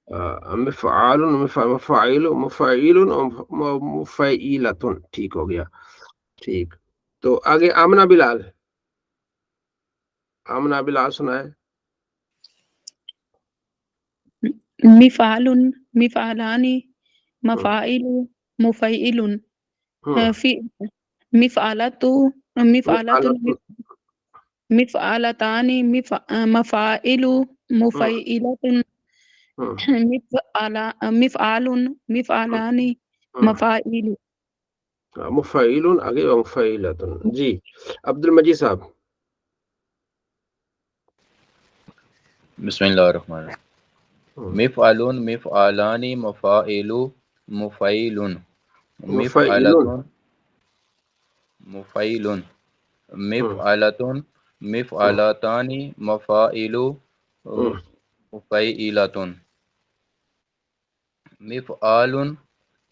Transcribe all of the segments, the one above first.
مفعال مفاعل مفاعیل اور مفعیلۃ، ٹھیک ہو گیا. ٹھیک. تو آگے آمنہ بلال. آمنہ بلال سنائے. مفعال مفعلان مفاعل مفعیل فی مفعلۃ مفعلۃ مفعلتان مفاعل مفعیلۃ مفعال مفعلان مفاعیل. مفعیل آگے مفعیلۃ. جی عبد المجید صاحب. بسم اللہ الرحمن الرحیم. مفعلون مفعلان مفاعل مفعیل مفعلۃ مفعیل مفعلۃ مفعلتان مفاعل مفعیلۃ مفعال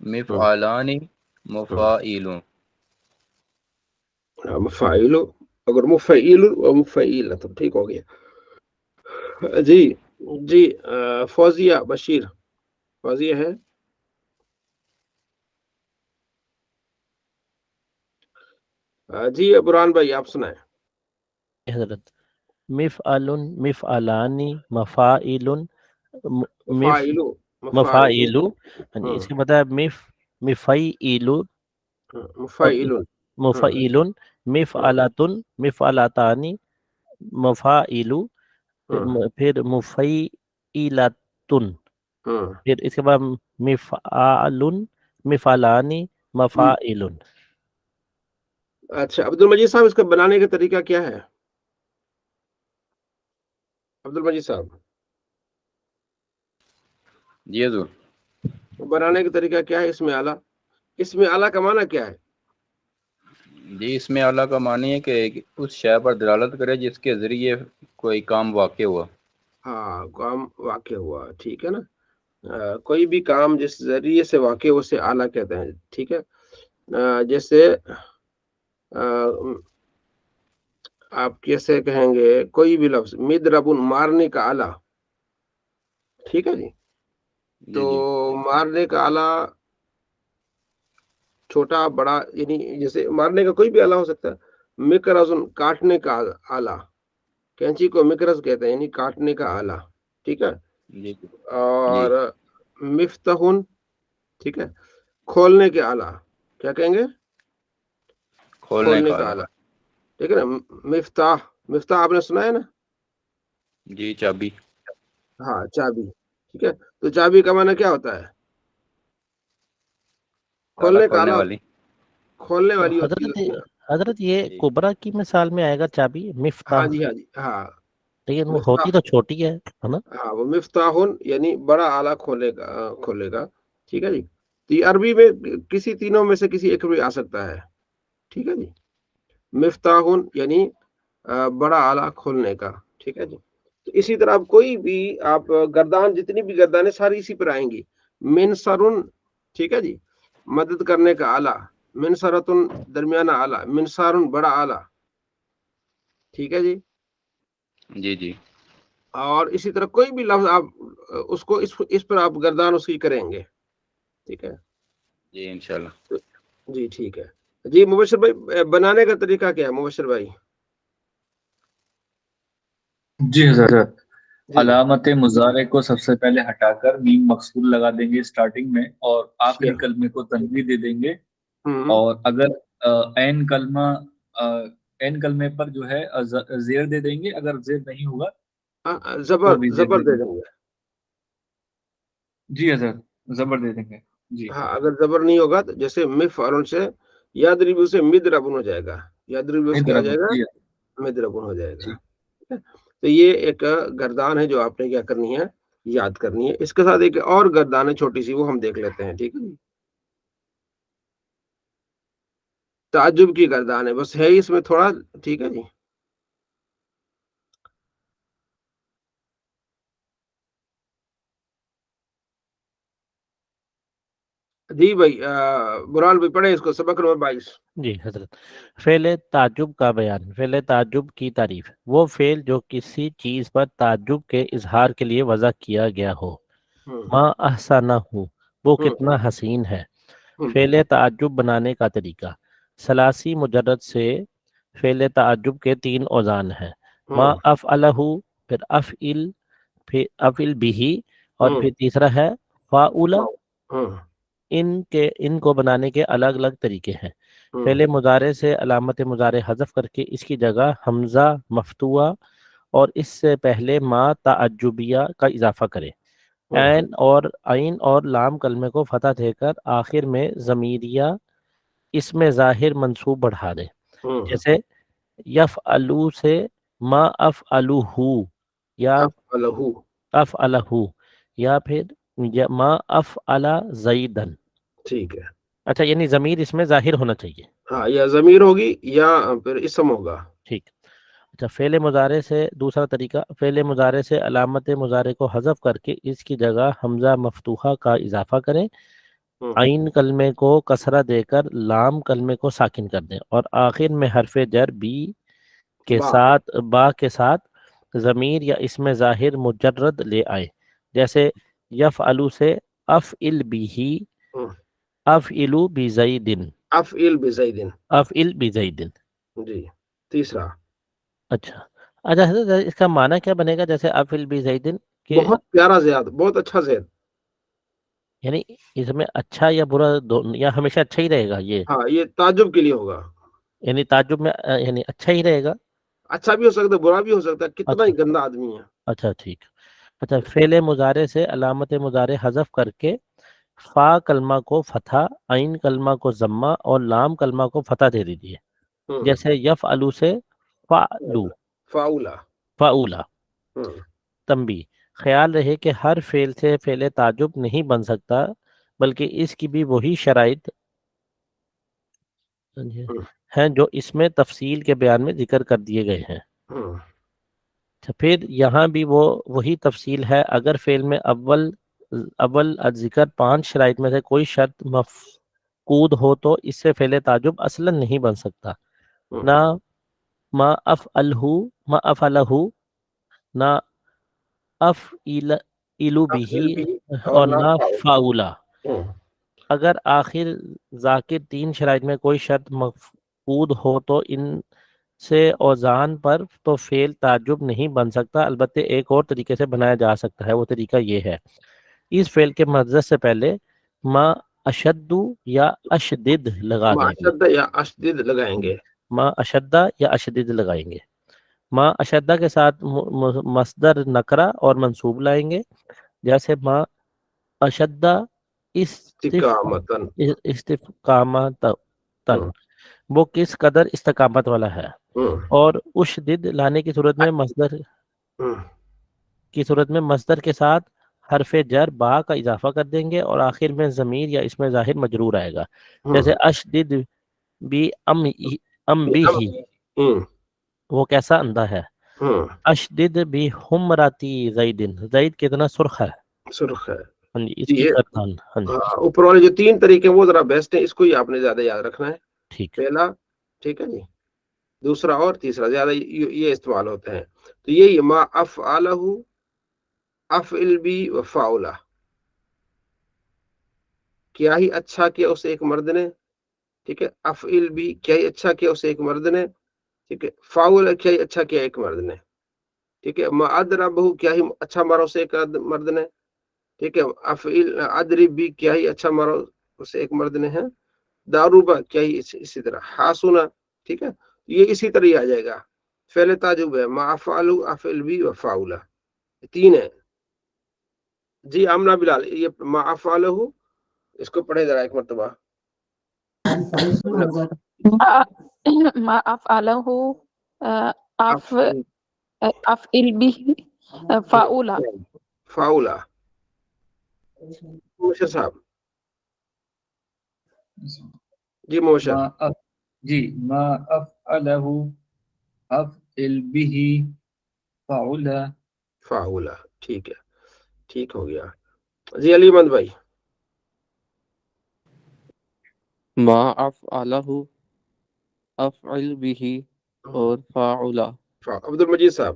مفعلان مفاعل. مفاعل اگر مفعیل و مفعیلۃ، ٹھیک ہو گیا. جی جی فوزیہ بشیر. فوزیہ ہے. جی برہان بھائی آپ سنائیں. حضرت مفعل مفعلان مفاعل مفاعل مفاعل، اس کے مطلب مفعیل مفاعل مفعیل مفعلۃ مفعلتان مفاعل پھر مفعیلۃ، پھر اس کے بعد مفعال مفعلان مفاعل. اچھا عبد المجید صاحب، اس کا بنانے کا طریقہ کیا ہے؟ عبد المجید صاحب جی حضور. بنانے کا طریقہ کیا ہے؟ اسم اعلیٰ. اسم اعلیٰ کا معنی کیا ہے؟ جی اس میں اعلیٰ کا معنی ہے کہ اس شے پر دلالت کرے جس کے ذریعے کوئی کام واقع ہوا. ہاں کام واقع ہوا، ٹھیک ہے نا. کوئی بھی کام جس ذریعے سے واقع ہو اسے اعلیٰ کہتے ہیں، ٹھیک ہے. جیسے آپ کیسے کہیں گے کوئی بھی لفظ مضرب مارنے کا آلہ، ٹھیک ہے جی. تو مارنے کا آلہ چھوٹا بڑا، یعنی جیسے مارنے کا کوئی بھی آلہ ہو سکتا ہے. مکرز کاٹنے کا آلہ، کینچی کو مکرز کہتے ہیں یعنی کاٹنے کا آلہ، ٹھیک ہے. اور مفتاح، ٹھیک ہے، کھولنے کے آلہ کیا کہیں گے؟ کھولنے کا آلہ، ٹھیک ہے نا. مفتاح، مفتاح آپ نے سنا ہے نا. جی چابی. ہاں چابی، ٹھیک ہے. تو چابی کا معنی کیا ہوتا ہے؟ کھولنے کا آلہ، کھولنے والی ہوتی ہے. حضرت یہ کبرا کی مثال میں آئے گا چابی مفتاح. ہاں جی ہاں جی ہاں. لیکن وہ ہوتی تو چھوٹی ہے نا. ہاں وہ مفتاح یعنی بڑا آلہ کھولے گا، ٹھیک ہے جی. تو یہ عربی میں کسی تینوں میں سے کسی ایک میں آ سکتا ہے، ٹھیک ہے جی. مفتاح یعنی بڑا آلہ کھولنے کا، ٹھیک ہے جی. تو اسی طرح کوئی بھی آپ گردان، جتنی بھی گردانیں ساری اسی پر آئیں گی. منصرن، ٹھیک ہے جی، مدد کرنے کا آلہ. منصرتن درمیانہ آلہ. منصارن بڑا آلہ، ٹھیک ہے جی. جی جی. اور اسی طرح کوئی بھی لفظ آپ اس کو اس پر آپ گردان اس کی کریں گے، ٹھیک ہے جی انشاءاللہ. جی ٹھیک ہے جی. مبشر بھائی بنانے کا طریقہ کیا ہے؟ مبشر بھائی. جی حضرت علامت مضارع کو سب سے پہلے ہٹا کر میم مقصور لگا دیں گے اسٹارٹنگ میں، اور آخری کلمے کو تنوین دے دیں گے. اور اگر عین کلمے پر جو ہے زیر دے دیں گے. اگر زیر نہیں ہوگا زبر دے دیں گے. جی حضرت زبر دے دیں گے. جی ہاں اگر زبر نہیں ہوگا تو جیسے مفعل سے یضرب سے مضرب ہو جائے گا. یضرب سے کیا ہو جائے گا؟ مضرب ہو جائے گا. تو یہ ایک گردان ہے جو آپ نے کیا کرنی ہے؟ یاد کرنی ہے. اس کے ساتھ ایک اور گردان ہے چھوٹی سی، وہ ہم دیکھ لیتے ہیں، ٹھیک ہے. تعجب کی گردان ہے، بس ہے اس میں تھوڑا، ٹھیک ہے جی. جی بھائی برحان بھائی پڑھے اس کو، سبق نمبر 22. جی حضرت. فعل تعجب کا بیان. فعل تعجب کی تعریف: وہ فعل جو کسی چیز پر تعجب کے اظہار کے لیے وضع کیا گیا ہو. ما احسنہ، وہ کتنا حسین ہے۔ فعل تعجب بنانے کا طریقہ، ثلاثی مجرد سے فعل تعجب کے 3 اوزان ہیں، ما افعلہ، پھر افعل، پھر افعل بھی، اور پھر تیسرا ہے فاعل۔ ان کو بنانے کے الگ الگ طریقے ہیں۔ فعل مضارع سے علامت مضارع حذف کر کے اس کی جگہ حمزہ مفتوحہ اور اس سے پہلے ما تعجبیہ کا اضافہ کرے۔ عین اور لام کلمے کو فتح دے کر آخر میں ضمیریہ اس میں ظاہر منصوب بڑھا دے، جیسے یفعلو سے ما افعلہ یا افعلہ، یا پھر ما افعل زیدن۔ ٹھیک ہے، اچھا، یعنی ضمیر اس میں ظاہر ہونا چاہیے۔ ہاں، یا ضمیر ہوگی یا پھر اسم ہوگا۔ ٹھیک۔ اچھا، فعل مضارع سے دوسرا طریقہ، فعل مضارع سے علامت مضارع کو حذف کر کے اس کی جگہ حمزہ مفتوحہ کا اضافہ کریں، عین کلمے کو کسرہ دے کر لام کلمے کو ساکن کر دیں، اور آخر میں حرف جر بی کے ساتھ با کے ساتھ ضمیر یا اسم ظاہر مجرد لے آئے، جیسے یفعلو سے افعل بھی، افعلو بزیدن، افعل بزیدن۔ افعل بزیدن۔ جی، تیسرا۔ اچھا حضرت، اس کا معنی کیا بنے گا؟ جیسے افعل بزیدن، کہ بہت پیارا زید، بہت اچھا زید۔ یعنی اس میں اچھا یا برا یا ہمیشہ اچھا ہی رہے گا؟ یہ ہاں، یہ تعجب کے لیے ہوگا، یعنی تعجب میں یعنی اچھا ہی رہے گا؟ اچھا بھی ہو سکتا ہے، برا بھی ہو سکتا ہے، کتنا ہی گندا آدمی ہے۔ اچھا ٹھیک۔ اچھا، فعل مضارع سے علامت مضارع حذف کر کے فا کلمہ کو فتح، عین کلمہ کو ضمہ اور لام کلمہ کو فتح دے دیجیے، جیسے یفعلو سے فعلو، فاؤلا۔ فعولا۔ تنبیہ، خیال رہے کہ ہر فعل سے فعل تعجب نہیں بن سکتا، بلکہ اس کی بھی وہی شرائط ہیں جو اس میں تفصیل کے بیان میں ذکر کر دیے گئے ہیں۔ پھر یہاں بھی وہی تفصیل ہے، اگر فعل میں اول ذکر 5 شرائط میں سے کوئی شرط مفقود ہو تو اس سے فعل تعجب اصلا نہیں بن سکتا، نہ ما افعلہ، نہ افعلو بھی، اور نہ فاؤلا۔ اگر آخر ذاکر 3 شرائط میں کوئی شرط مفقود ہو تو ان سے اوزان پر تو فعل تعجب نہیں بن سکتا، البتہ ایک اور طریقے سے بنایا جا سکتا ہے، وہ طریقہ یہ ہے، اس فعل کے مصدر سے پہلے ما اشد یا اشدد لگا دیں گے، اشد یا اشدد لگائیں گے، ما اشدہ یا اشدد لگائیں گے، ما اشدہ کے ساتھ مصدر نکرہ اور منصوب لائیں گے، جیسے ما اشدہ استقامتن، وہ کس قدر استقامت والا ہے، اور اشدد لانے کی صورت میں مصدر کے ساتھ حرف جر با کا اضافہ کر دیں گے، اور آخر میں ضمیر یا اسم ظاہر مجرور آئے گا، جیسے اشدد بی ام بھی، وہ کیسا اندھا ہے، اشدد بھی حمراتی زیدن، زید کتنا سرخ ہے، سرخ ہے۔ ہاں جی، اس کی گردان، ہاں جی، اوپر والے جو 3 طریقے وہ ذرا بیسٹ ہیں، اس کو ہی آپ نے زیادہ یاد رکھنا ہے۔ ٹھیک، پہلا، ٹھیک ہے جی، دوسرا اور تیسرا زیادہ یہ استعمال ہوتے ہیں، تو یہی ما افعلہ، افعل بی و فاؤلا، کیا ہی اچھا کیا اسے ایک مرد نے، ٹھیک ہے، افعل بھی کیا ہی اچھا کیا اسے ایک مرد نے، ٹھیک ہے، فاؤلا کیا ہی اچھا کیا ایک مرد نے، ٹھیک ہے، ما ادربہ کیا ہی اچھا مارا اسے ایک مرد نے، ٹھیک ہے، افعل ادرب بھی کیا ہی اچھا مارا اسے ایک مرد نے ہے، داروبا کیا ہی اسی طرح، حاسنا، ٹھیک ہے، یہ اسی طرح ہی آ جائے گا۔ فعل تعجب ہے ما افعلہ، افعل بھی و فاؤلا، 3 ہے جی۔ آمنہ بلال، یہ ما افعلہ اس کو پڑھے ذرا ایک مرتبہ۔ ما افعلہ افعل به فاؤلا، فاؤلا۔ موشر صاحب جی، موشر جی، ما افعلہ افعل به فاؤلا، فاؤلا، ٹھیک ہے، ٹھیک ہو گیا جی۔ علی مند بھائی، ما افعلہ افعل به اور فاعلا۔ عبد المجید صاحب،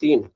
3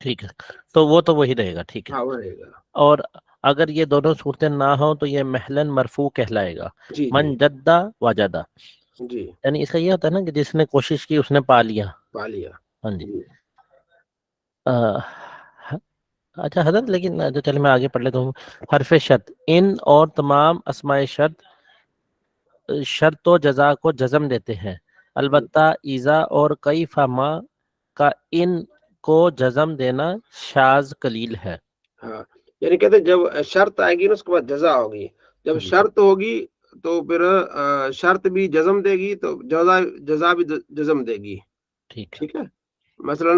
ٹھیک ہے، تو وہ تو وہی رہے گا. ٹھیک ہے. ہاں وہ رہے گا. اور اگر یہ دونوں صورتیں نہ ہوں تو یہ محلن مرفوع کہلائے گا. جی من جدہ وجدہ، جی یعنی اس کا یہ ہوتا ہے نا کہ جس نے کوشش کی اس نے پا لیا. پا لیا. ہاں جی. اچھا حضرت، لیکن جو چلے میں آگے پڑھ لیتا ہوں. حرف شرط، ان اور تمام اسماء شرط شرط و جزا کو جزم دیتے ہیں، البتہ ایزا اور کئی فما کا ان کو جزم دینا شاذ قلیل ہے. ہاں یعنی کہتے ہیں جب شرط آئے گی نا اس کے بعد جزا ہوگی. جب جی. شرط ہوگی تو پھر شرط بھی جزم دے گی تو جزا بھی جزم دے گی. ٹھیک ہے. ٹھیک ہے. مثلا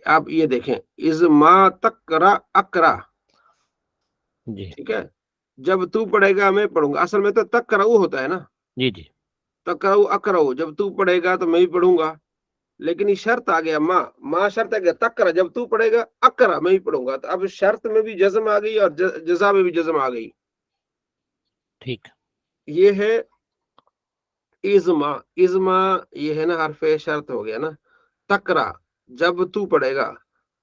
آپ یہ دیکھیں، از ما تکرا اکرا. جی ٹھیک ہے. جب تو پڑھے گا میں پڑھوں گا، اصل میں تو تکراؤ ہوتا ہے نا. جی جی تکراؤ اکراؤ، جب تو پڑھے گا تو میں بھی پڑھوں گا. لیکن یہ شرط آ گیا ماں شرط آ گیا تکرا، جب تو پڑھے گا اکرا میں بھی پڑھوں گا. تو اب شرط میں بھی جزم آ گئی اور جزا میں بھی جزم آ گئی. ٹھیک. یہ ہے ازما. ازما یہ ہے نا حرف شرط ہو گیا نا. تکرا جب تو پڑھے گا،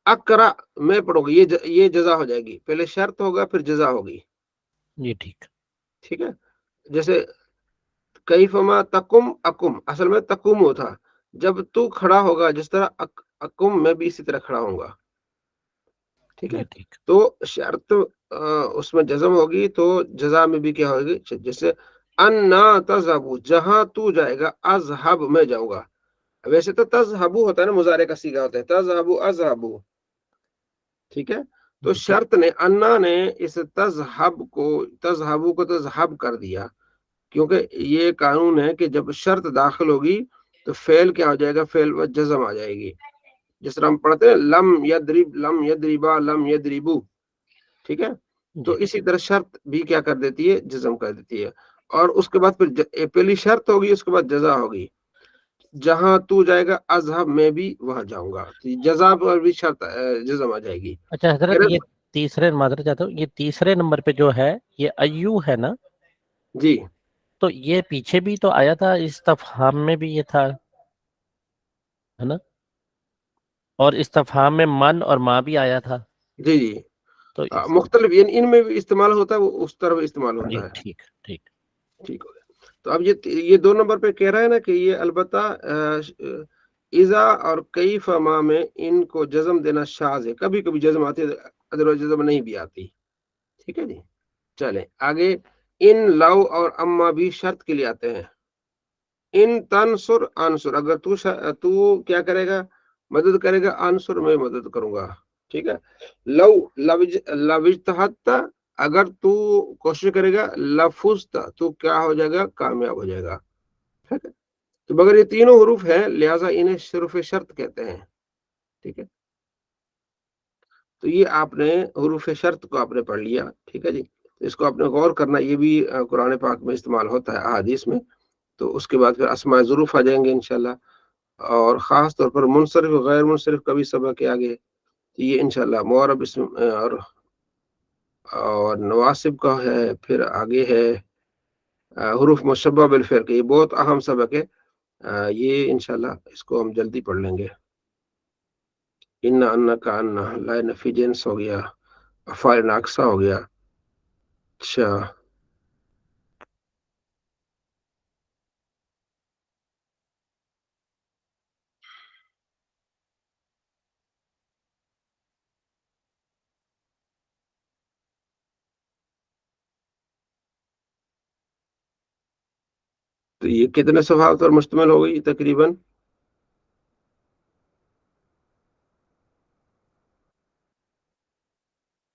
اکرا میں پڑھوں گا، یہ جزا ہو جائے گی. پہلے شرط ہوگا پھر جزا ہوگی. جی ٹھیک. ٹھیک ہے. جیسے کیفما تکم اکم، اصل میں تکم تھا. جب تو کھڑا ہوگا جس طرح اکم میں بھی اسی طرح کھڑا ہوں گا. ٹھیک ہے. جی ٹھیک. تو شرط اس میں جزم ہوگی تو جزا میں بھی کیا ہوگی. جیسے انا تذهب، جہاں تو جائے گا، اذهب میں جاؤں گا. ویسے تو تذهب ہوتا ہے نا، مضارع کا صیغہ ہوتا ہے تذهب اذهب. ٹھیک ہے. تو جی ٹھیک. شرط نے انا نے اس تذهب کو تذهب کر دیا، کیونکہ یہ قانون ہے کہ جب شرط داخل ہوگی تو فعل کیا ہو جائے گا، فعل و جزم آ جائے گی. جس طرح ہم پڑھتے ہیں لم یضرب لم یضربا لم یضربو. ٹھیک ہے. تو جی اسی طرح شرط بھی کیا کر دیتی ہے، جزم کر دیتی ہے. اور اس کے بعد پھر پہلی شرط ہوگی، اس کے بعد جزا ہوگی. جہاں تو جائے گا اذهب میں بھی وہاں جاؤں گا، تو جزا پر بھی شرط جزم آ جائے گی. اچھا حضرت، یہ تیسرے معذرت چاہتا ہوں، یہ تیسرے نمبر پہ جو ہے یہ ایو ہے نا، جی تو یہ پیچھے بھی تو آیا تھا، استفہام میں بھی یہ تھا ہے نا، اور استفہام میں من اور ما بھی آیا تھا. جی جی تو مختلف، یعنی ان میں بھی استعمال ہوتا ہے، وہ اس طرف استعمال جی ہوتا ہے. ٹھیک ٹھیک. ٹھیک ہو گیا. تو اب یہ 2 نمبر پہ کہہ رہا ہے نا کہ یہ البتہ اذا اور کیف ما میں ان کو جزم دینا شاذ ہے. کبھی کبھی جزم آتی ہے، ادروائز جزم نہیں بھی آتی. ٹھیک ہے جی. چلیں آگے. ان لو اور اما بھی شرط کے لیے آتے ہیں. ان تنصر انصر، اگر تو کیا کرے گا، مدد کرے گا، انصر میں مدد کروں گا. ٹھیک ہے. لوجتہدت، اگر تو کوشش کرے گا، لفظت تو کیا ہو جائے گا، کامیاب ہو جائے گا. ٹھیک ہے. تو مگر یہ تینوں حروف ہیں لہٰذا انہیں حروف شرط کہتے ہیں. ٹھیک ہے. تو یہ آپ نے حروف شرط کو آپ نے پڑھ لیا. ٹھیک ہے جی. اس کو آپ نے غور کرنا، یہ بھی قرآن پاک میں استعمال ہوتا ہے، احادیث میں. تو اس کے بعد پھر اسماء ظروف آ جائیں گے انشاءاللہ، اور خاص طور پر منصرف غیر منصرف کا بھی سبق کے آگے. تو یہ انشاءاللہ معرب اسم اور نواسب کا ہے. پھر آگے ہے حروف مشبہ بالفعل کا، یہ بہت اہم سبق ہے. یہ انشاءاللہ اس کو ہم جلدی پڑھ لیں گے. ان کا ان لا نفی جنس ہو گیا، افعال ناقصہ ہو گیا. اچھا تو یہ کتنے صفحات پر مشتمل ہو گئی تقریباً؟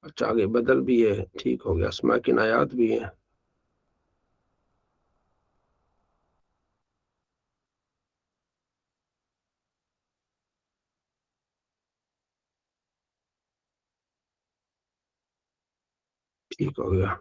اچھا آگے بدل بھی ہے. ٹھیک ہو گیا. اسماء کی نایات بھی ہیں. ٹھیک ہو گیا.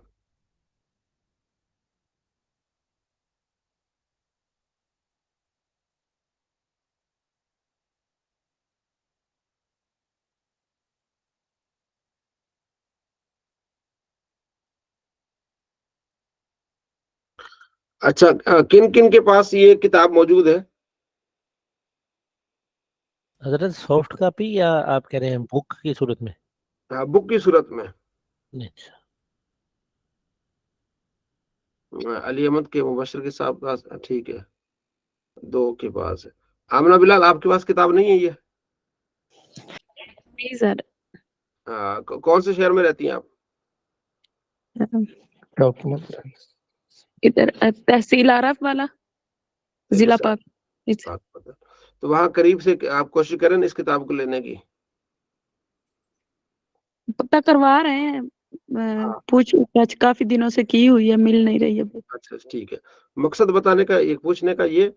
اچھا کن کن کے پاس یہ کتاب موجود ہے؟ حضرت سافٹ کاپی یا آپ کہہ رہے ہیں بک کی صورت میں؟ ہاں بک کی صورت میں. اچھا علی احمد کے مبشر کے صاحب پاس ٹھیک ہے 2 کے پاس ہے. آمنہ بلال آپ کے پاس کتاب نہیں ہے یہ؟ نہیں سر. کون سے شہر میں رہتی ہیں آپ؟ ادھر تحصیل عرف والا ضلع پاک. تو وہاں قریب سے آپ کوشش کریں اس کتاب کو لینے کی. پتہ کروا رہے ہیں, پوچھ پاچھ کافی دنوں سے کی ہوئی ہے, مل نہیں رہی ہے. اچھا ٹھیک ہے. مقصد بتانے کا ایک پوچھنے کا یہ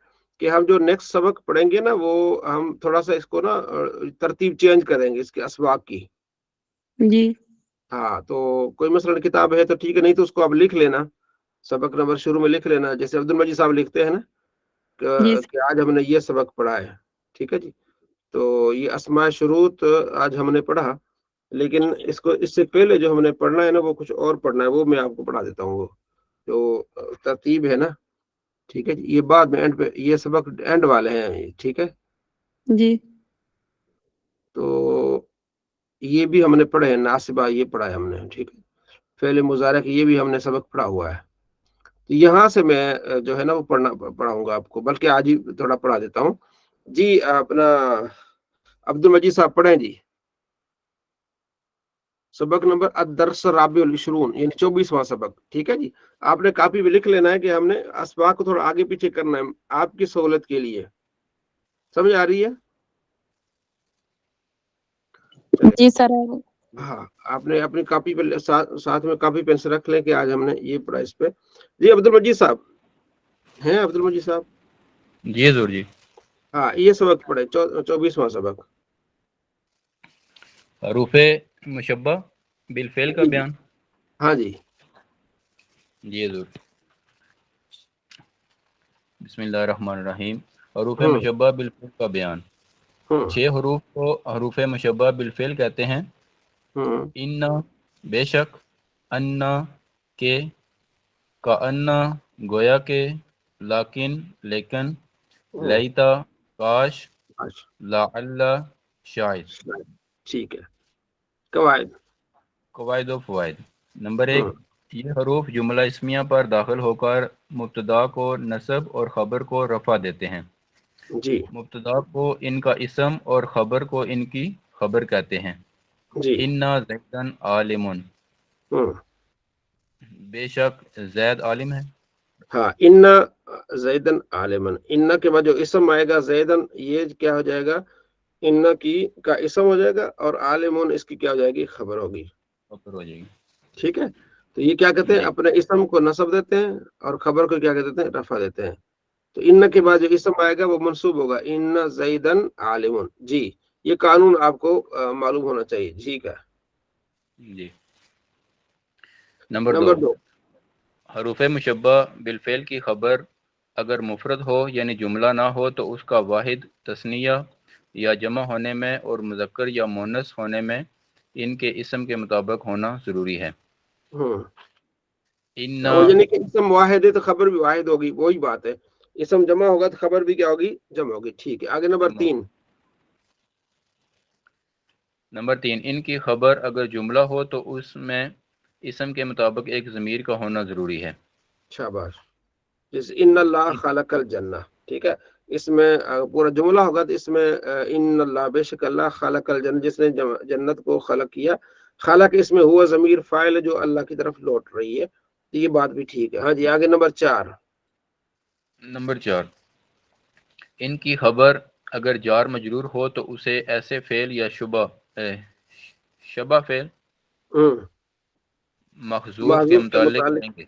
کہ ہم جو نیکسٹ سبق پڑھیں گے نا وہ ہم تھوڑا سا اس کو نا ترتیب چینج کریں گے اس کے اسباق کی. جی ہاں تو کوئی مثلا کتاب ہے تو ٹھیک ہے, نہیں تو اس کو آپ لکھ لینا, سبق نمبر شروع میں لکھ لینا, جیسے عبد المجید صاحب لکھتے ہیں نا جی کہ آج ہم نے یہ سبق پڑھا ہے. ٹھیک ہے جی. تو یہ اسماء شروط آج ہم نے پڑھا, لیکن اس سے پہلے جو ہم نے پڑھنا ہے نا وہ کچھ اور پڑھنا ہے, وہ میں آپ کو پڑھا دیتا ہوں. وہ جو ترتیب ہے نا, ٹھیک ہے جی, یہ بعد میں اینڈ پہ, یہ سبق اینڈ والے ہیں. ٹھیک ہے جی. تو یہ بھی ہم نے پڑھے ہیں, ناصبہ یہ پڑھا ہے ہم نے. ٹھیک ہے, فعل مضارع کی یہ بھی ہم نے سبق پڑھا ہوا ہے. تو یہاں سے میں جو ہے نا وہ پڑھاؤں گا آپ کو, بلکہ آج ہی تھوڑا پڑھا دیتا ہوں. جی اپنا عبد المجید صاحب پڑھیں جی سبق نمبر الدرس الرابع والعشرون, یعنی 24واں سبق. ٹھیک ہے جی. آپ نے کاپی میں لکھ لینا ہے کہ ہم نے اسباق کو تھوڑا آگے پیچھے کرنا ہے آپ کی سہولت کے لیے. سمجھ آ رہی ہے؟ جی سر. ہاں آپ نے اپنی کاپی پہ ساتھ میں کاپی پین سے رکھ لیں کہ آج ہم نے یہ پڑھا اس پہ. جی عبد المجید صاحب ہیں؟ عبد المجید صاحب جی حضور جی. ہاں یہ سبق پڑھے 24واں سبق. حروف مشبہ بالفعل کا بیان. ہاں جی. جی حضور. بسم اللہ الرحمن الرحیم. حروف مشبہ بالفعل کا بیان. 6 حروف کو حروف مشبہ بالفعل کہتے ہیں. ان بے شک, ان کے, کأن گویا کے, لیکن لیکن, لیتا کاش, لعل شاید. ٹھیک ہے. قواعد قواعد و فوائد. نمبر 1, یہ حروف جملہ اسمیہ پر داخل ہو کر مبتدا کو نصب اور خبر کو رفع دیتے ہیں. جی. مبتدا کو ان کا اسم اور خبر کو ان کی خبر کہتے ہیں. جی. انا زیدن عالم, بے شک زید عالم ہے. ہاں ان زیدن عالمن, ان کے بعد جو اسم آئے گا زیدن, یہ کیا ہو جائے گا, ان کی کا اسم ہو جائے گا, اور عالمون اس کی کیا ہو جائے گی, خبر ہوگی. خبر ہو جائے گی. ٹھیک ہے. تو یہ کیا کہتے ہیں, جی اپنے اسم کو نصب دیتے ہیں اور خبر کو کیا کہتے ہیں, رفع دیتے ہیں. تو ان کے بعد جو اسم آئے گا وہ منصوب ہوگا, ان زیدن عالمون. جی یہ قانون آپ کو معلوم ہونا چاہیے. ٹھیک ہے جی. نمبر 2, حروف مشبہ بالفعل کی خبر اگر مفرد ہو یعنی جملہ نہ ہو تو اس کا واحد تثنیہ یا جمع ہونے میں اور مذکر یا مؤنث ہونے میں ان کے اسم کے مطابق ہونا ضروری ہے. یعنی کہ اسم واحد ہے تو خبر بھی واحد ہوگی, وہی بات ہے. اسم جمع ہوگا تو خبر بھی کیا ہوگی, جمع ہوگی. ٹھیک ہے آگے نمبر 3. نمبر 3, ان کی خبر اگر جملہ ہو تو اس میں اسم کے مطابق ایک ضمیر کا ہونا ضروری ہے. شاباش. جیسے ان اللہ خلق الجنہ, ٹھیک ہے, اس میں پورا جملہ ہوگا تو اس میں ان اللہ بے شک اللہ خلق الجنہ, جس نے جنت کو خلق کیا. خلق اس میں ہوا ضمیر فاعل جو اللہ کی طرف لوٹ رہی ہے. یہ بات بھی ٹھیک ہے. ہاں جی آگے نمبر 4. نمبر 4, ان کی خبر اگر جار مجرور ہو تو اسے ایسے فعل یا شبہ فعل محذوف کے متعلق کریں گے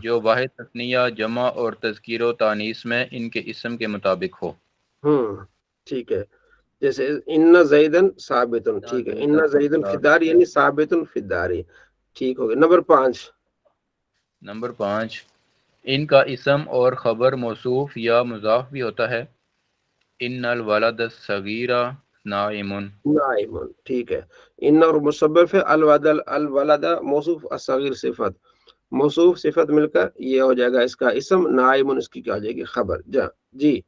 جو واحد تثنیہ جمع اور تذکیر و تانیث میں ان کے اسم کے مطابق ہو. ٹھیک ہے. جیسے ان زیدن ثابتن, ٹھیک ہے, ان زیدن فی الدار یعنی ثابتن فی الدار. ٹھیک ہو گیا. نمبر 5. نمبر 5, ان کا اسم اور خبر موصوف یا مضاف بھی ہوتا ہے. ان الولد الصغیر نائم. نائم, ٹھیک ہے. ان اور مسبب ہے الولد موصوف الصغیر صفت, موصوف صفت مل کر یہ ہو جائے گا اس کا اسم, نائم اس کی کیا ہو جائے گی, خبر. جی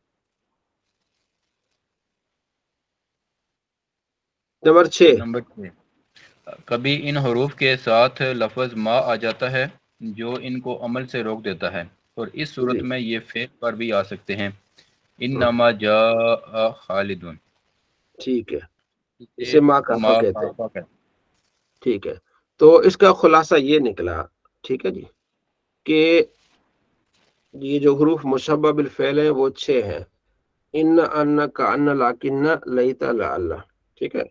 نمبر 6 نمبر 6، کبھی ان حروف کے ساتھ لفظ ما آ جاتا ہے جو ان کو عمل سے روک دیتا ہے، اور اس صورت میں یہ فعل پر بھی آ سکتے ہیں، انما جاء خالدون، ٹھیک ہے، اسے ما کافہ ما کہتے ہیں، کافہ کہتے ہیں۔ ٹھیک ہے۔ تو اس کا خلاصہ یہ نکلا، ٹھیک ہے جی، کہ یہ جو حروف مشبہ بالفعل ہیں وہ 6 ہیں، ان، کا، لاکن، لیتا، لعل، ٹھیک ہے۔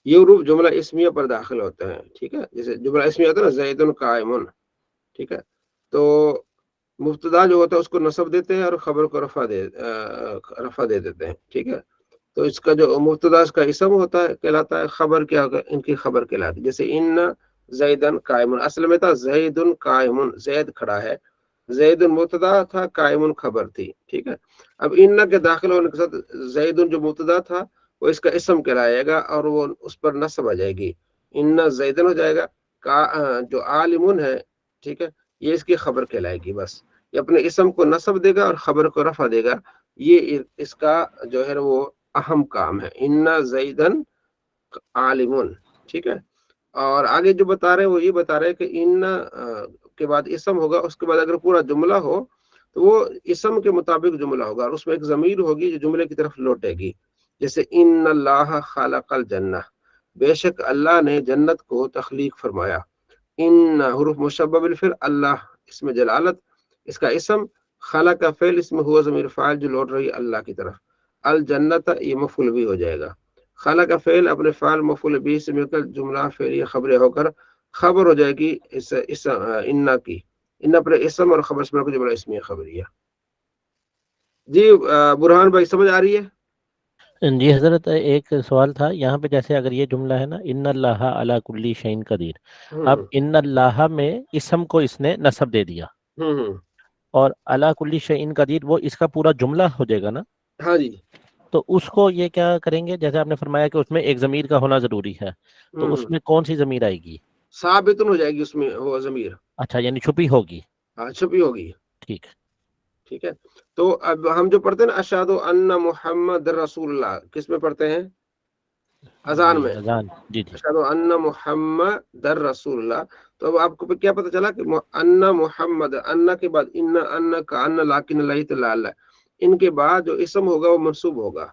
یہ حروف جملہ اسمیہ پر داخل ہوتے ہیں، ٹھیک ہے، جیسے جملہ اسمیہ ہوتا ہے نا، زید قائم، ٹھیک ہے، تو مبتدا جو ہوتا ہے اس کو نصب دیتے ہیں اور خبر کو رفع دے دیتے ہیں، ٹھیک ہے۔ تو اس کا جو مبتدا اس کا اسم ہوتا ہے کہلاتا ہے، خبر کیا ہوگا، ان کی خبر کہلاتی ہے، جیسے ان زیدن قائم، اصل میں تھا زید قائم، زید کھڑا ہے، زید مبتدا تھا، قائم خبر تھی، ٹھیک ہے۔ اب ان کے داخل ہونے کے ساتھ زید جو مبتدا تھا وہ اس کا اسم کہلائے گا اور وہ اس پر نصب آ جائے گی، ان زیدن ہو جائے گا، جو عالمن ہے، ٹھیک ہے، یہ اس کی خبر کہلائے گی، بس یہ اپنے اسم کو نصب دے گا اور خبر کو رفع دے گا، یہ اس کا جو ہے وہ اہم کام ہے، ان زیدن عالمن، ٹھیک ہے۔ اور آگے جو بتا رہے ہیں وہ یہ بتا رہے ہیں کہ ان کے بعد اسم ہوگا، اس کے بعد اگر پورا جملہ ہو تو وہ اسم کے مطابق جملہ ہوگا اور اس میں ایک ضمیر ہوگی جو جملے کی طرف لوٹے گی، جیسے ان اللہ خلق الجنہ، بے شک اللہ نے جنت کو تخلیق فرمایا، ان حروف مشبہ بالفعل، اللہ اس میں جلالت، اس کا اسم، خلق کا فعل، اس میں ہوا ضمیر فاعل جو لوٹ رہی ہے اللہ کی طرف، الجنت یہ مفعول بھی ہو جائے گا، خلق کا فعل اپنے فعل مفعول بھی سے مل کر جملہ فعلیہ خبر ہو کر خبر ہو جائے گی اس انا کی، ان اپنے اسم اور خبر سے مل کر جملہ اسمیہ خبریہ۔ جی برہان بھائی سمجھ آ رہی ہے؟ جی حضرت، ایک سوال تھا یہاں پہ، جیسے اگر یہ جملہ ہے نا، ان اللہ علی کل شیء قدیر، اب ان اللہ میں اسم کو اس نے نصب دے دیا، اور علی کل شیء قدیر وہ اس کا پورا جملہ ہو جائے گا نا، ہاں جی، تو اس کو یہ کیا کریں گے، جیسے آپ نے فرمایا کہ اس میں ایک ضمیر کا ہونا ضروری ہے، تو اس میں کون سی ضمیر آئے گی؟ ثابتن ہو جائے گی، اس میں وہ ضمیر، اچھا، یعنی چھپی ہوگی، ہاں چھپی ہوگی، ٹھیک۔ ٹھیک ہے۔ تو اب ہم جو پڑھتے ہیں نا اشہد ان محمد رسول اللہ، کس میں پڑھتے ہیں؟ اذان میں، اذان، جی جی، اشہد ان محمد رسول اللہ، تو اب آپ کو کیا پتہ چلا کہ ان محمد، ان کے بعد ان کا، ان لاکن لہیت لعل، ان کے بعد جو اسم ہوگا وہ منصوب ہوگا،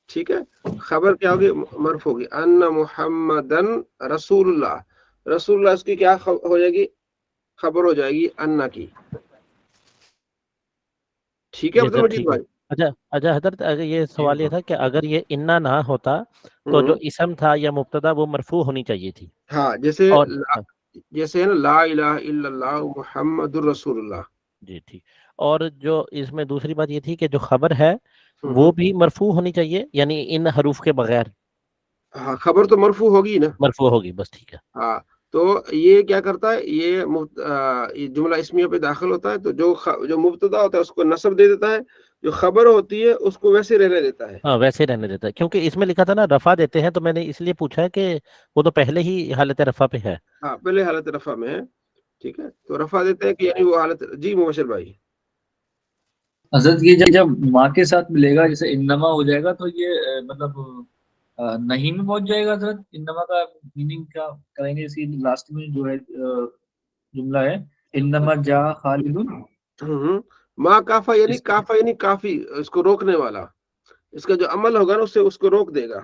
ٹھیک ہے، خبر کیا ہوگی؟ مرفوع ہوگی، ان محمدن رسول اللہ، رسول اللہ اس کی کیا ہو جائے گی؟ خبر ہو جائے گی ان کی، ٹھیک ہے جی عبد سر، المجید ٹھیک ہے۔ بھائی؟ اچھا حضرت، اگر یہ سوال یہ تھا کہ اگر یہ انا نہ ہوتا تو جو اسم تھا یا مبتدا وہ مرفوع ہونی چاہیے تھی، ہاں، جیسے اور جیسے ہے نا لا الہ الا اللہ محمد الرسول اللہ، جی ٹھیک، اور جو اس میں دوسری بات یہ تھی کہ جو خبر ہے وہ بھی مرفوع ہونی چاہیے، یعنی ان حروف کے بغیر ہاں خبر تو مرفوع ہوگی نا، مرفوع ہوگی، بس ٹھیک ہے۔ ہاں، تو یہ کیا کرتا ہے، یہ جملہ اسمیہ پہ داخل ہوتا ہے، تو جو مبتدا ہوتا ہے اس کو نصب دے دیتا ہے، جو خبر ہوتی ہے اس کو ویسے رہنے دیتا ہے، ہاں ویسے رہنے دیتا ہے، کیونکہ اس میں لکھا تھا نا رفع دیتے ہیں، تو میں نے اس لیے پوچھا ہے کہ وہ تو پہلے ہی حالت رفع پہ ہے۔ ہاں پہلے حالت رفع میں ہے، ٹھیک ہے، تو رفع دیتے ہیں کہ یعنی وہ حالت، جی مبشر بھائی؟ حضرت یہ جب ماں کے ساتھ ملے گا، جیسے انما ہو جائے گا، تو یہ مطلب نہیں میں پہنچ جائے گا حضرت، انما کا میننگ کیا کریں گے؟ اسی لاسٹ میں جو ہے جملہ ہے انما جا خالدون، ماں کافا یعنی کافا یعنی کافی، اس کو روکنے والا، اس کا جو عمل ہوگا نا اس کو روک دے گا،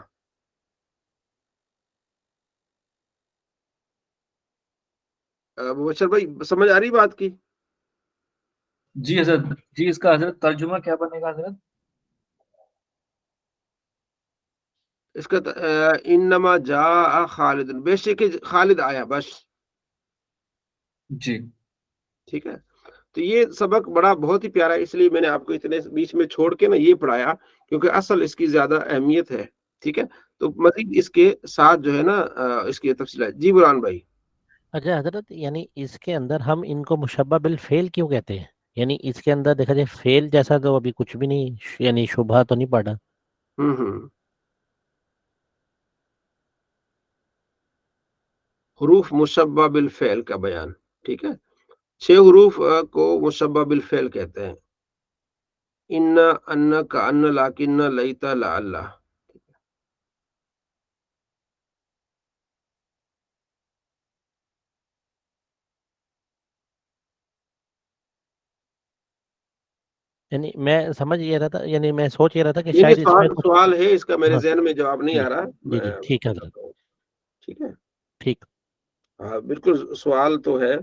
مبشر بھائی سمجھ آ رہی بات کی؟ جی حضرت، جی اس کا حضرت ترجمہ کیا بنے گا حضرت؟ اس کا انما جاء خالد، بے شک خالد آیا، بس، جی ٹھیک ہے۔ تو یہ سبق بڑا بہت ہی پیارا ہے، اس لیے میں نے آپ کو اتنے بیچ میں چھوڑ کے نا یہ پڑھایا، کیونکہ اصل اس کی زیادہ اہمیت ہے، ٹھیک ہے۔ تو مزید اس کے ساتھ جو ہے نا اس کی تفصیلات، جی برہان بھائی؟ اچھا حضرت، یعنی اس کے اندر ہم ان کو مشبہ بالفعل کیوں کہتے ہیں؟ یعنی اس کے اندر دیکھا جائے فعل جیسا تو ابھی کچھ بھی نہیں، یعنی شبہ تو نہیں پڑا۔ حروف مشبہ بالفعل کا بیان، ٹھیک ہے، 6 حروف کو مشبہ بالفعل کہتے ہیں، ان، کا، ان، لاکن، لیتا، لعل، یعنی میں سمجھ یہ رہا تھا، یعنی میں سوچ یہ رہا تھا کہ یہ شاید اس میں کچھ سوال ہے اس کا، میرے ہاں ذہن میں جواب نہیں جی آ رہا. جی جی ٹھیک ہے حضرت، ٹھیک ہے، ٹھیک ہاں بالکل سوال تو ہے،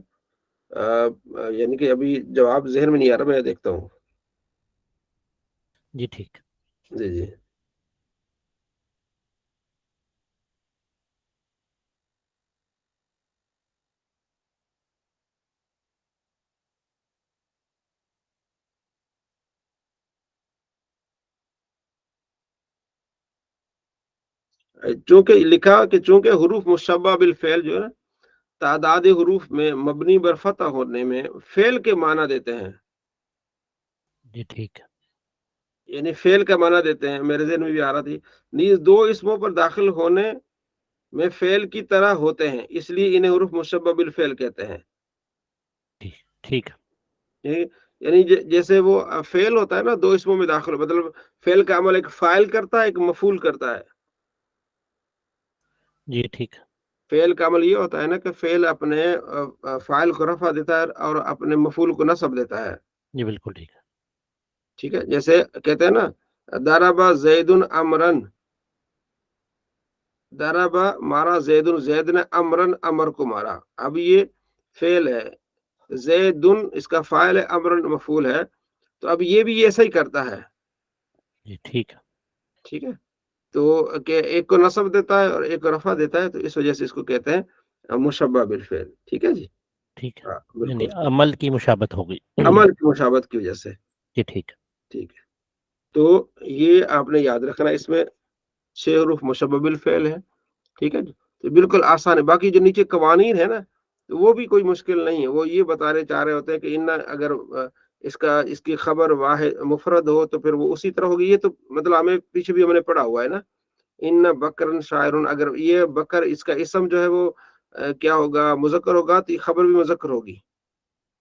یعنی کہ ابھی جواب ذہن میں نہیں آ رہا، میں دیکھتا ہوں. جی ٹھیک. جی جی. چونکہ لکھا کہ چونکہ حروف مشبہ بالفعل جو ہے نا تعداد حروف میں مبنی بر فتح ہونے میں فعل کے معنی دیتے ہیں. جی ٹھیک. یعنی فعل کا معنی دیتے ہیں، میرے ذہن میں بھی آ رہا تھی. نیز دو اسموں پر داخل ہونے میں فعل کی طرح ہوتے ہیں، اس لیے انہیں حروف مشبہ بالفعل کہتے ہیں. ٹھیک. یعنی جیسے وہ فعل ہوتا ہے نا، دو اسموں میں داخل ہو، مطلب فعل کا عمل ایک فاعل کرتا ہے، ایک مفعول کرتا ہے. جی ٹھیک. فعل کا عمل یہ ہوتا ہے نا کہ فعل اپنے فاعل کو رفع دیتا ہے اور اپنے مفعول کو نصب دیتا ہے. جی بالکل ٹھیک ہے. ٹھیک ہے، جیسے کہتے ہیں نا ضرب زید امرن، ضرب مارا زید نے امرن امر کو مارا. اب یہ فعل ہے، زید اس کا فاعل ہے، امرن مفعول ہے، تو اب یہ بھی ایسا ہی کرتا ہے. جی ٹھیک. ٹھیک ہے، تو کہ ایک کو نصب دیتا ہے اور ایک کو رفع دیتا ہے، تو اس وجہ سے اس کو کہتے ہیں مشبہ بالفعل. ٹھیک ہے جی. ٹھیک ہے، ہاں یعنی بالکل، عمل کی مشابت ہو گئی. عمل کی مشابہت کی وجہ سے. جی ٹھیک. ٹھیک ہے، تو یہ آپ نے یاد رکھنا، اس میں 6 حروف مشبہ بالفعل ہے. ٹھیک ہے جی، تو بالکل آسان ہے. باقی جو نیچے قوانین ہے نا، تو وہ بھی کوئی مشکل نہیں ہے. وہ یہ بتانے چاہ رہے ہوتے ہیں کہ ان اگر اس کی خبر واحد مفرد ہو تو پھر وہ اسی طرح ہوگی. یہ تو مطلب ہمیں پیچھے بھی ہم نے پڑھا ہوا ہے نا، ان بکرن شاعرن، اگر یہ بکر اس کا اسم جو ہے وہ کیا ہوگا، مذکر ہوگا تو یہ خبر بھی مذکر ہوگی.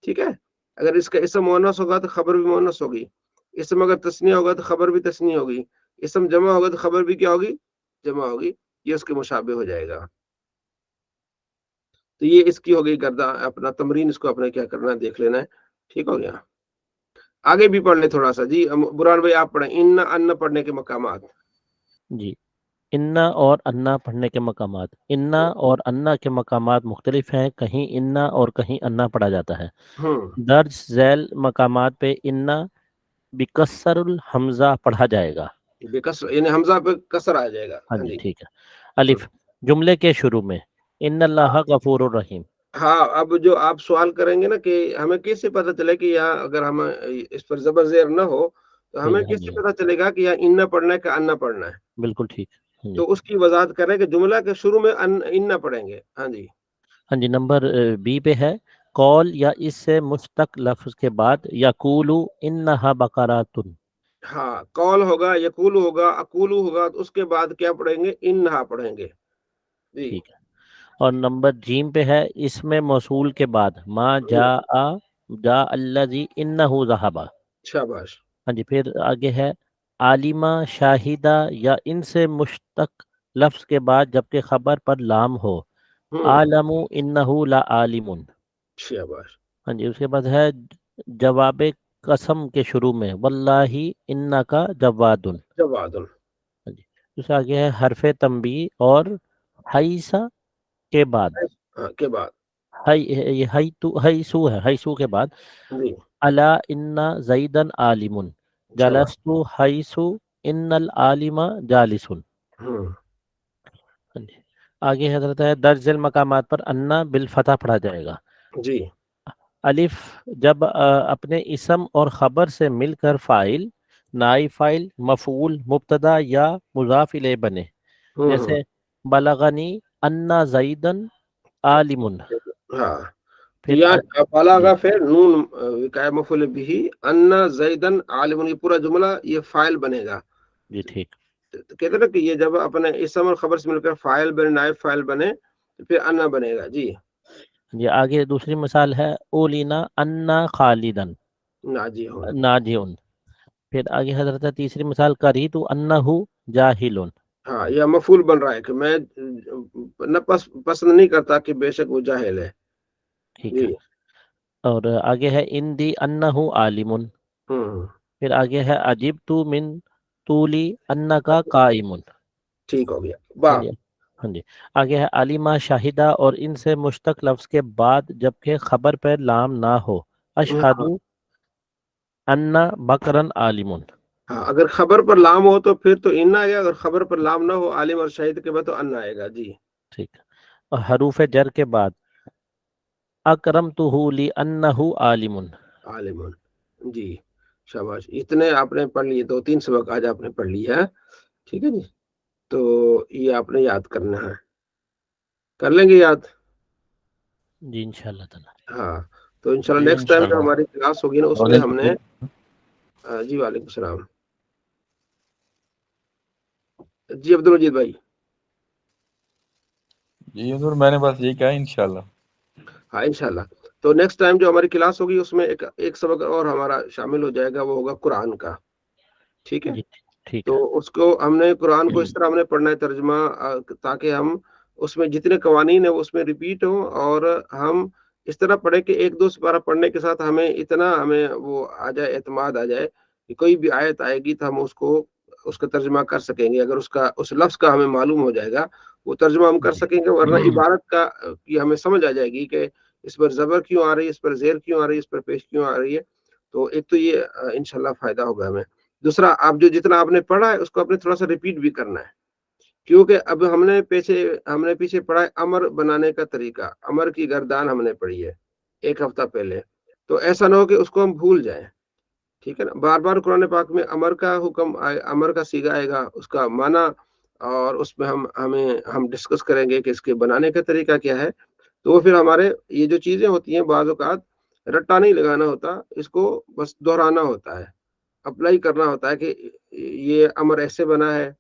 ٹھیک ہے، اگر اس کا اسم مؤنث ہوگا تو خبر بھی مؤنث ہوگی. اسم اگر تثنیہ ہوگا تو خبر بھی تثنیہ ہوگی. اسم جمع ہوگا تو خبر بھی کیا ہوگی، جمع ہوگی. یہ اس کے مشابہ ہو جائے گا. تو یہ اس کی ہو گئی کردہ اپنا تمرین، اس کو اپنے کیا کرنا ہے دیکھ لینا ہے. ٹھیک ہو گیا، آگے بھی پڑھ لیں تھوڑا سا. جی برہان بھائی آپ پڑھیں ان پڑھنے کے مقامات. جی، انا اور انا پڑھنے کے مقامات. انا اور انا کے مقامات مختلف ہیں، کہیں انا اور کہیں انا پڑھا جاتا ہے. درج ذیل مقامات پہ انا بکسر الحمزہ پڑھا جائے گا. یعنی حمزہ پہ کسر آ جائے گا. ہاں جی ٹھیک ہے. الف جملے کے شروع میں ان اللہ غفور الرحیم. ہاں، اب جو آپ سوال کریں گے نا کہ ہمیں کیسے پتہ چلے کہ یہاں اگر ہم اس پر زبر زیر نہ ہو تو ہمیں کیسے پتہ چلے گا کہ یہاں ان پڑھنا ہے کہ انا پڑھنا ہے. بالکل ٹھیک. تو اس کی وضاحت کریں کہ جملہ کے شروع میں ان پڑھیں گے. ہاں جی. ہاں جی، نمبر بی پہ ہے قول یا اس سے مشتق لفظ کے بعد یقولو انہا بقراتن. ہاں، قول ہوگا، یقول ہوگا، اقولو ہوگا، تو اس کے بعد کیا پڑھیں گے، انہا پڑھیں گے. جی ٹھیک ہے. اور نمبر جیم پہ ہے اس میں موصول کے بعد ما جا الذی انہو ذہبا. شاباش. ہاں جی، پھر آگے ہے عالمہ شاہدہ یا ان سے مشتق لفظ کے بعد جبکہ خبر پر لام ہو عالم انہو لا عالم. شاباش. ہاں جی، اس کے بعد ہے جواب قسم کے شروع میں واللہ انکا جواد. جواد. ہاں جی، اس آگے ہے حرف تنبیہ اور حیثہ کے بعد کے بعد حیثو ہے، حیثو کے بعد جی. الا ان زیدن عالم شاباش. جلست حیث ان العالم جالس. ہاں جی، آگے حضرت ہے درج ذیل مقامات پر انا بالفتح پڑھا جائے گا. جی. الف جب اپنے اسم اور خبر سے مل کر فاعل، نائب فاعل، مفعول، مبتدا یا مضاف الیہ بنے، جیسے بلغنی انا زیدن عالم. ہاں، تو پھر یہاں بلاغا فعل نون وقایہ مفعول به ان زیدن عالم، یہ پورا جملہ یہ فاعل بنے گا. جی ٹھیک. تو کہتے ہیں نا کہ یہ جب اپنے اسم اور خبر سے مل کر فاعل بنے، نائب فاعل بنے، تو پھر انا بنے گا. جی. یہ آگے دوسری مثال ہے اولینا انا خالدن ناجی ہوں. ناجیون. پھر آگے حضرت ہے تیسری مثال کریت انہو جاہلون. ہاں، یہ مفعول بن رہا ہے کہ میں نہ پسند نہیں کرتا کہ بے شک وہ جاہل ہے. ٹھیک جی. ہے. اور آگے ہے ان دی انہو عالم. پھر آگے ہے اجبتو من طولی انکا قائمن. ٹھیک ہو گیا. ہاں با جی ہاں جی. آگے ہے علیما شاہدہ، اور ان سے مشتق لفظ کے بعد جبکہ خبر پر لام نہ ہو، اشہدو ان بکرن عالمن. ہاں اگر خبر پر لام ہو تو پھر تو ان آئے گا، اگر خبر پر لام نہ ہو عالم اور شاہد کے بعد تو ان آئے گا. جی ٹھیک ہے. اور حروف جر کے بعد اکرمتہ لانہ عالم. عالم. جی شاباش، اتنے آپ نے پڑھ لیے، 2-3 سبق آج آپ نے پڑھ لیا ہے. ٹھیک ہے جی، تو یہ آپ نے یاد کرنا ہے. کر لیں گے یاد؟ جی انشاءاللہ تعالی. ہاں تو انشاءاللہ جی نیکسٹ ٹائم جو انشاءاللہ. ہماری کلاس ہوگی نا اس میں ہم نے جی وعلیکم السلام. جی عبدالمجید بھائی. جی حضور میں نے بس یہ کہا انشاءاللہ. ہاں انشاءاللہ. تو نیکسٹ ٹائم جو ہماری کلاس ہوگی اس میں ایک سبق اور ہمارا شامل ہو جائے گا، وہ ہوگا قرآن کا. ٹھیک ہے، جی ٹھیک تو ہے. اس کو ہم نے قرآن کو اس طرح ہم نے پڑھنا ہے ترجمہ، تاکہ ہم اس میں جتنے قوانین ہیں وہ اس میں ریپیٹ ہوں، اور ہم اس طرح پڑھیں کہ 1-2 سپارہ پڑھنے کے ساتھ ہمیں وہ آ جائے، اعتماد آ جائے کہ کوئی بھی آیت آئے گی تو ہم اس کا ترجمہ کر سکیں گے. اگر اس لفظ کا ہمیں معلوم ہو جائے گا وہ ترجمہ ہم کر سکیں گے، ورنہ عبارت کا کی ہمیں سمجھ آ جائے گی کہ اس پر زبر کیوں آ رہی ہے، اس پر زیر کیوں آ رہی ہے، اس پر پیش کیوں آ رہی ہے. تو ایک تو یہ انشاءاللہ فائدہ ہوگا ہمیں. دوسرا، آپ جتنا آپ نے پڑھا ہے اس کو آپ نے تھوڑا سا ریپیٹ بھی کرنا ہے، کیونکہ اب ہم نے پیچھے پڑھا ہے امر بنانے کا طریقہ، امر کی گردان ہم نے پڑھی ہے 1 ہفتہ پہلے. تو ایسا نہ ہو کہ اس کو ہم بھول جائیں. ٹھیک ہے نا، بار بار قرآن پاک میں امر کا حکم امر کا صیغہ آئے گا، اس کا معنی، اور اس میں ہم ڈسکس کریں گے کہ اس کے بنانے کا طریقہ کیا ہے. تو وہ پھر ہمارے یہ جو چیزیں ہوتی ہیں بعض اوقات رٹا نہیں لگانا ہوتا، اس کو بس دہرانا ہوتا ہے، اپلائی کرنا ہوتا ہے کہ یہ امر ایسے بنا ہے،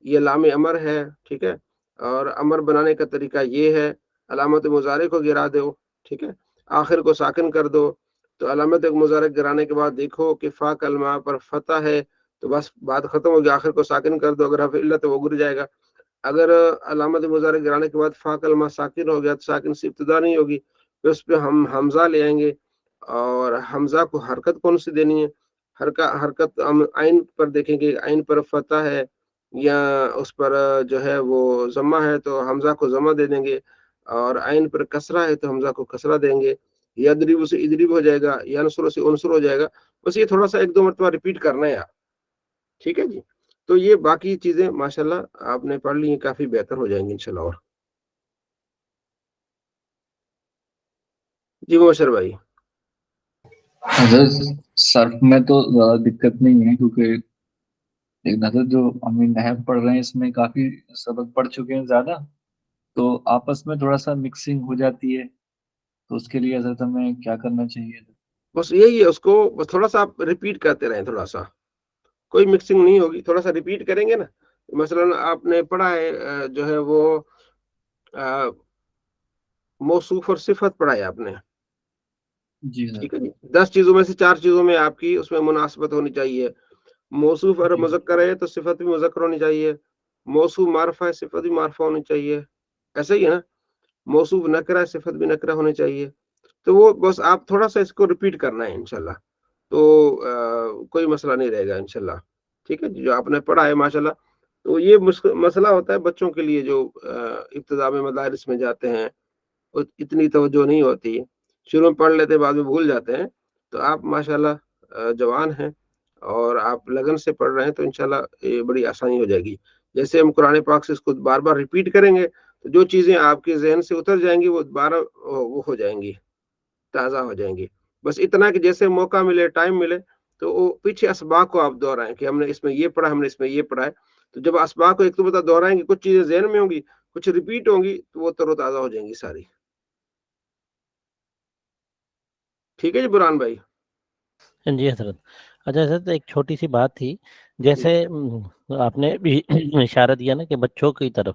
یہ لام امر ہے. ٹھیک ہے، اور امر بنانے کا طریقہ یہ ہے. علامت مضارع کو گرا دو، ٹھیک ہے، آخر کو ساکن کر دو. تو علامت مضارع گرانے کے بعد دیکھو کہ فا کلمہ پر فتح ہے تو بس بات ختم ہوگی، آخر کو ساکن کر دو، اگر حرف علت تو وہ گر جائے گا. اگر علامت مضارع گرانے کے بعد فا کلمہ ساکن ہو گیا تو ساکن سے ابتدا نہیں ہوگی، پھر اس پہ ہم حمزہ لے آئیں گے. اور حمزہ کو حرکت کون سی دینی ہے؟ حرکت ہم عین پر دیکھیں گے، عین پر فتح ہے یا اس پر جو ہے وہ ضمہ ہے تو حمزہ کو ضمہ دے دیں گے، اور عین پر کسرہ ہے تو حمزہ کو کسرہ دیں گے. یدرب سے ادرب ہو جائے گا، ینصر سے انصر ہو جائے گا. بس یہ تھوڑا سا 1-2 مرتبہ ریپیٹ کرنا ہے آپ. ٹھیک ہے جی، تو یہ باقی چیزیں ماشاءاللہ آپ نے پڑھ لی ہیں، کافی بہتر ہو جائیں گی انشاءاللہ. اور جی مبشر بھائی. حضرت صرف میں تو زیادہ دقت نہیں ہے، کیونکہ ایک حضرت جو ہم نحو پڑھ رہے ہیں اس میں کافی سبق پڑھ چکے ہیں زیادہ، تو آپس میں تھوڑا سا مکسنگ ہو جاتی ہے. تو اس کے لیے حضرت ہمیں کیا کرنا چاہیے؟ بس یہی ہے، اس کو بس تھوڑا سا آپ ریپیٹ کرتے رہیں، تھوڑا سا، کوئی مکسنگ نہیں ہوگی. تھوڑا سا ریپیٹ کریں گے نا، مثلا آپ نے پڑھا ہے جو ہے وہ موصوف اور صفت پڑھا ہے آپ نے. جی ٹھیک ہے جی، 10 چیزوں میں سے 4 چیزوں میں آپ کی اس میں مناسبت ہونی چاہیے. موصوف اگر مذکر ہے تو صفت بھی مذکر ہونی چاہیے، موصوف معرفہ ہے صفت بھی معرفہ ہونی چاہیے. ایسا ہی ہے نا، موصوف نکرہ ہے صفت بھی نکرہ ہونی چاہیے. تو وہ بس آپ تھوڑا سا اس کو ریپیٹ کرنا ہے انشاءاللہ، تو کوئی مسئلہ نہیں رہے گا انشاءاللہ. ٹھیک ہے، جو آپ نے پڑھا ہے ماشاءاللہ. تو یہ مسئلہ ہوتا ہے بچوں کے لیے جو ابتدا میں مدارس میں جاتے ہیں، اتنی توجہ نہیں ہوتی، شروع میں پڑھ لیتے بعد میں بھول جاتے ہیں. تو آپ ماشاءاللہ جوان ہیں اور آپ لگن سے پڑھ رہے ہیں، تو انشاءاللہ یہ بڑی آسانی ہو جائے گی. جیسے ہم قرآن پاک سے اس کو بار بار ریپیٹ کریں گے تو جو چیزیں آپ کے ذہن سے اتر جائیں گی وہ دوبارہ وہ ہو جائیں گی، تازہ ہو جائیں گی. بس اتنا کہ جیسے موقع ملے، ٹائم ملے تو وہ پیچھے اسباق کو آپ دہرائیں کہ ہم نے اس میں یہ پڑھا، ہم نے اس میں یہ پڑھا ہے. تو جب اسباق کو ایک تو دہرائیں گے، کچھ چیزیں ذہن میں ہوں گی، کچھ ریپیٹ ہوں گی، تو وہ تر و تازہ ہو جائیں گی ساری. ٹھیک ہے جی برہان بھائی. جی حضرت. اچھا حضرت ایک چھوٹی سی بات تھی، جیسے آپ نے بھی اشارہ دیا نا کہ بچوں کی طرف،